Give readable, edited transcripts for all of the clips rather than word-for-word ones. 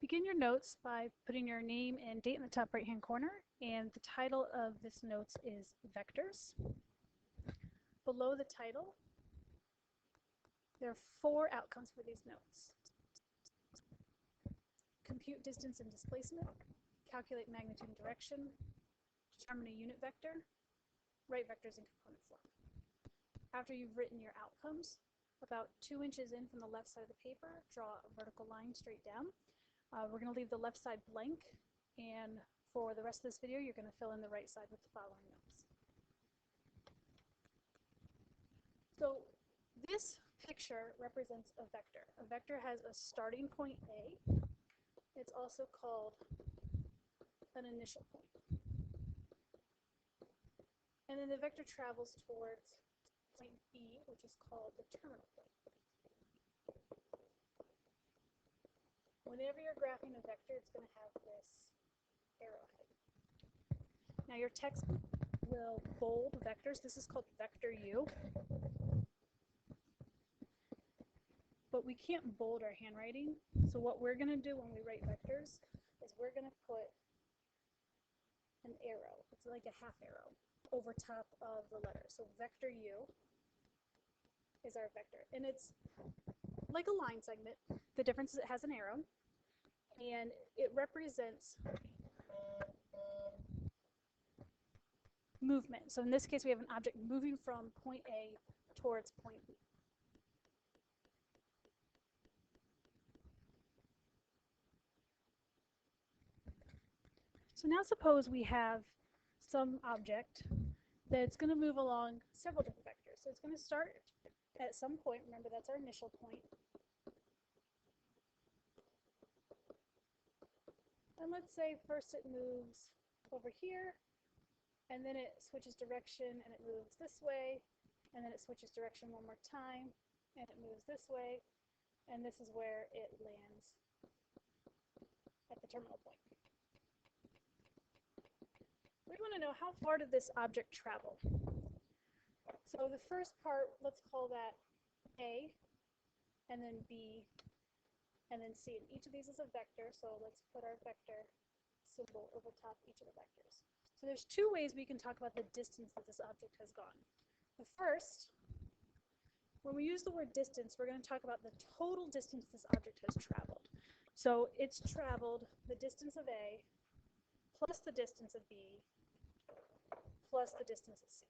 Begin your notes by putting your name and date in the top right-hand corner, and the title of this notes is Vectors. Below the title, there are 4 outcomes for these notes. Compute distance and displacement, calculate magnitude and direction, determine a unit vector, write vectors in component form. After you've written your outcomes, about 2 inches in from the left side of the paper, draw a vertical line straight down. We're going to leave the left side blank, and for the rest of this video, you're going to fill in the right side with the following notes. So this picture represents a vector. A vector has a starting point A. It's also called an initial point. And then the vector travels towards point B, which is called the terminal point. Whenever you're graphing a vector, it's going to have this arrowhead. Now your text will bold vectors. This is called vector U. But we can't bold our handwriting. So what we're going to do when we write vectors is we're going to put an arrow. It's like a half arrow over top of the letter. So vector U is our vector. And it's like a line segment. The difference is it has an arrow. And it represents movement. So in this case, we have an object moving from point A towards point B. So now suppose we have some object that's going to move along several different vectors. So it's going to start at some point. Remember, that's our initial point. And let's say first it moves over here, and then it switches direction and it moves this way, and then it switches direction one more time, and it moves this way, and this is where it lands at the terminal point. We want to know how far did this object travel. So the first part, let's call that A, and then B, and then C. And each of these is a vector, so let's put our vector symbol over top each of the vectors. So there's 2 ways we can talk about the distance that this object has gone. The first, when we use the word distance, we're going to talk about the total distance this object has traveled. So it's traveled the distance of A plus the distance of B plus the distance of C.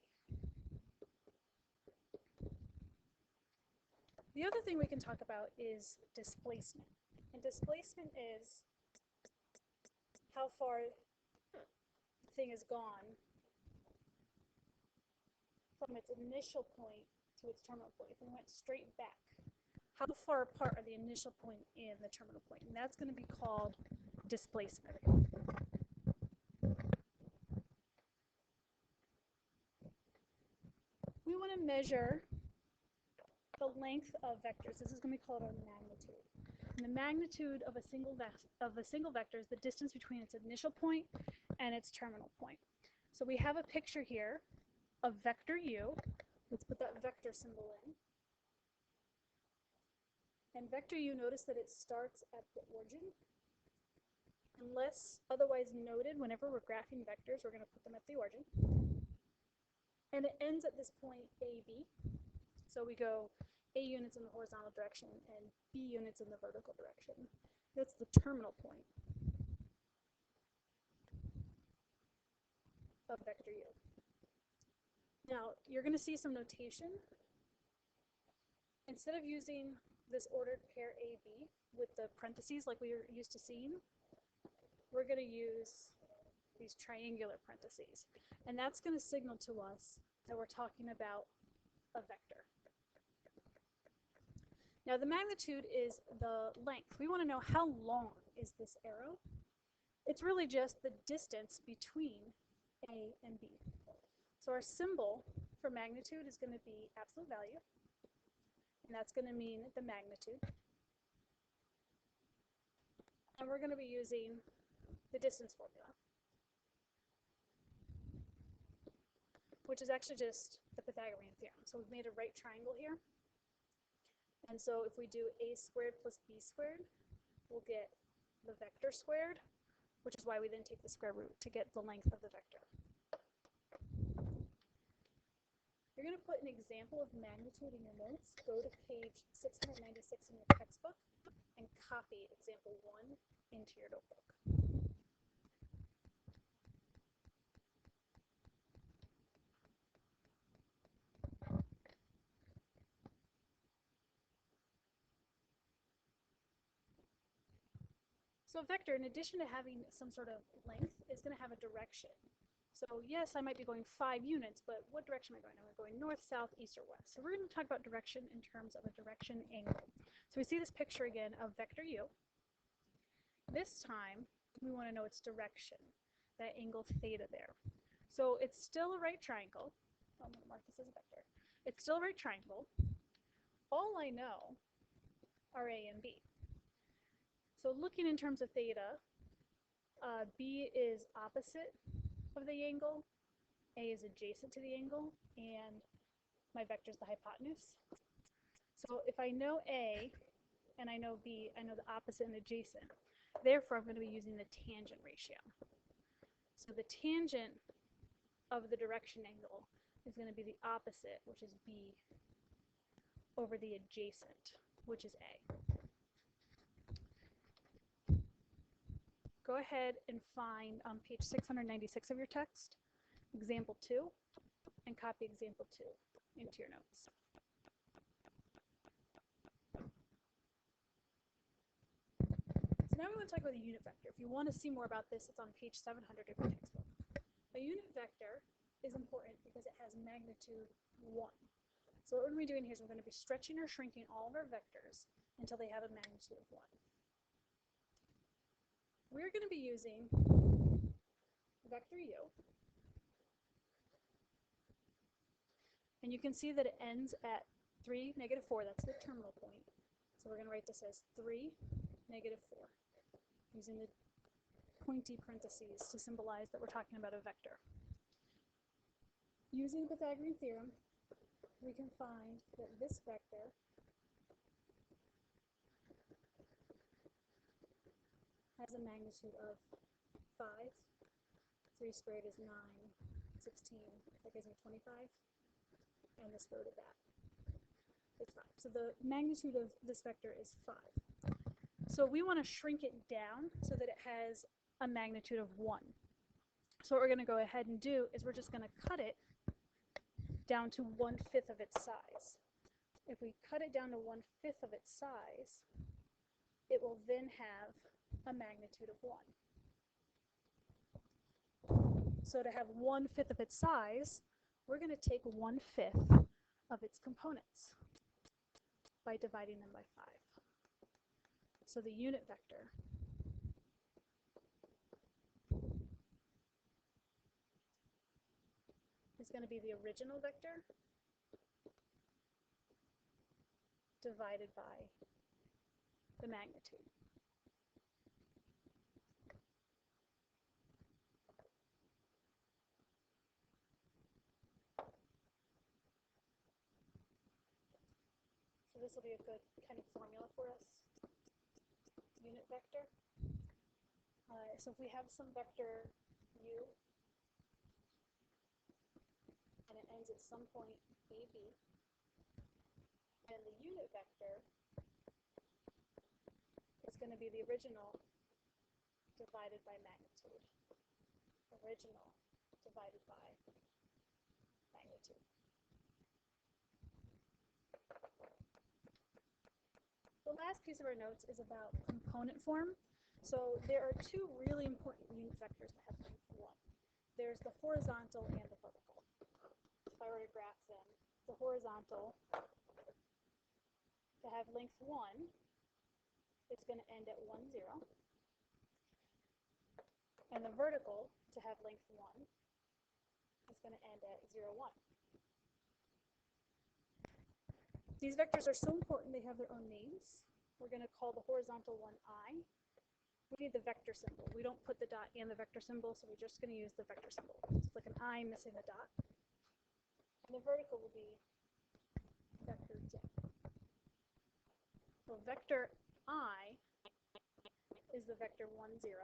The other thing we can talk about is displacement. And displacement is how far the thing has gone from its initial point to its terminal point. If we went straight back, how far apart are the initial point and the terminal point? And that's going to be called displacement. We want to measure the length of vectors. This is going to be called our magnitude. And the magnitude of a single vector is the distance between its initial point and its terminal point. So we have a picture here of vector U. Let's put that vector symbol in. And vector U, notice that it starts at the origin. Unless otherwise noted, whenever we're graphing vectors, we're going to put them at the origin. And it ends at this point AB. So we go A units in the horizontal direction and B units in the vertical direction. That's the terminal point of vector U. Now, you're going to see some notation. Instead of using this ordered pair AB with the parentheses like we were used to seeing, we're going to use these triangular parentheses. And that's going to signal to us that we're talking about a vector. Now the magnitude is the length. We want to know how long is this arrow. It's really just the distance between A and B. So our symbol for magnitude is going to be absolute value, and that's going to mean the magnitude. And we're going to be using the distance formula, which is actually just the Pythagorean theorem. So we've made a right triangle here. And so if we do a squared plus b squared, we'll get the vector squared, which is why we then take the square root to get the length of the vector. You're going to put an example of magnitude in your notes. Go to page 696 in your textbook and copy example 1 into your notebook. So a vector, in addition to having some sort of length, is going to have a direction. So yes, I might be going 5 units, but what direction am I going? Am I going north, south, east, or west? So we're going to talk about direction in terms of a direction angle. So we see this picture again of vector u. This time, we want to know its direction, that angle theta there. So it's still a right triangle. I'm going to mark this as a vector. It's still a right triangle. All I know are A and B. So looking in terms of theta, B is opposite of the angle, A is adjacent to the angle, and my vector is the hypotenuse. So if I know A and I know B, I know the opposite and adjacent. Therefore, I'm going to be using the tangent ratio. So the tangent of the direction angle is going to be the opposite, which is B, over the adjacent, which is A. Go ahead and find on page 696 of your text, example 2, and copy example 2 into your notes. So now we want to talk about a unit vector. If you want to see more about this, it's on page 700 of your textbook. A unit vector is important because it has magnitude 1. So what we're going to be doing here is we're going to be stretching or shrinking all of our vectors until they have a magnitude of 1. We're going to be using vector u, and you can see that it ends at 3, negative 4. That's the terminal point. So we're going to write this as 3, negative 4, using the pointy parentheses to symbolize that we're talking about a vector. Using the Pythagorean theorem, we can find that this vector has a magnitude of 5. 3 squared is 9. 16, that gives me 25. And the square root of that is 5. So the magnitude of this vector is 5. So we want to shrink it down so that it has a magnitude of 1. So what we're going to go ahead and do is we're just going to cut it down to 1/5 of its size. If we cut it down to 1/5 of its size, it will then have a magnitude of 1. So to have 1/5 of its size, we're going to take 1/5 of its components by dividing them by 5. So the unit vector is going to be the original vector divided by the magnitude. So this will be a good kind of formula for us. Unit vector. So if we have some vector u, and it ends at some point AB, and the unit vector is going to be the original divided by magnitude. Original divided by magnitude. The last piece of our notes is about component form. So there are two really important unit vectors that have length 1. There's the horizontal and the vertical. If I were to graph them, the horizontal to have length 1, it's going to end at 1, 0. And the vertical to have length 1 is going to end at 0, 1. These vectors are so important they have their own names. We're going to call the horizontal one I. We need the vector symbol. We don't put the dot and the vector symbol, so we're just going to use the vector symbol. It's like an I missing a dot. And the vertical will be vector Z. So vector I is the vector 1, 0,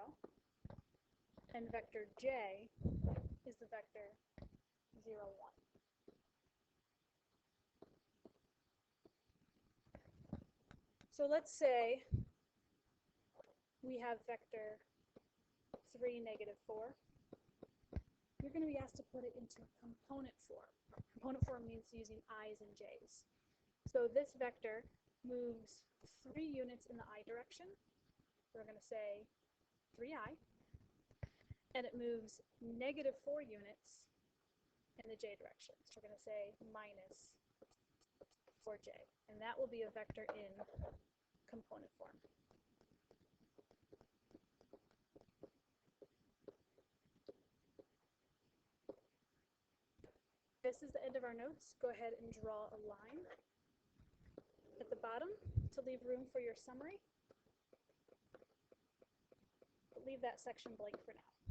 and vector j is the vector 0, 1. So let's say we have vector 3, negative 4. You're going to be asked to put it into component form. Component form means using i's and j's. So this vector moves 3 units in the I direction. We're going to say 3i. And it moves negative 4 units in the j direction. So we're going to say minus 4j. And that will be a vector in component form. This is the end of our notes. Go ahead and draw a line at the bottom to leave room for your summary. But leave that section blank for now.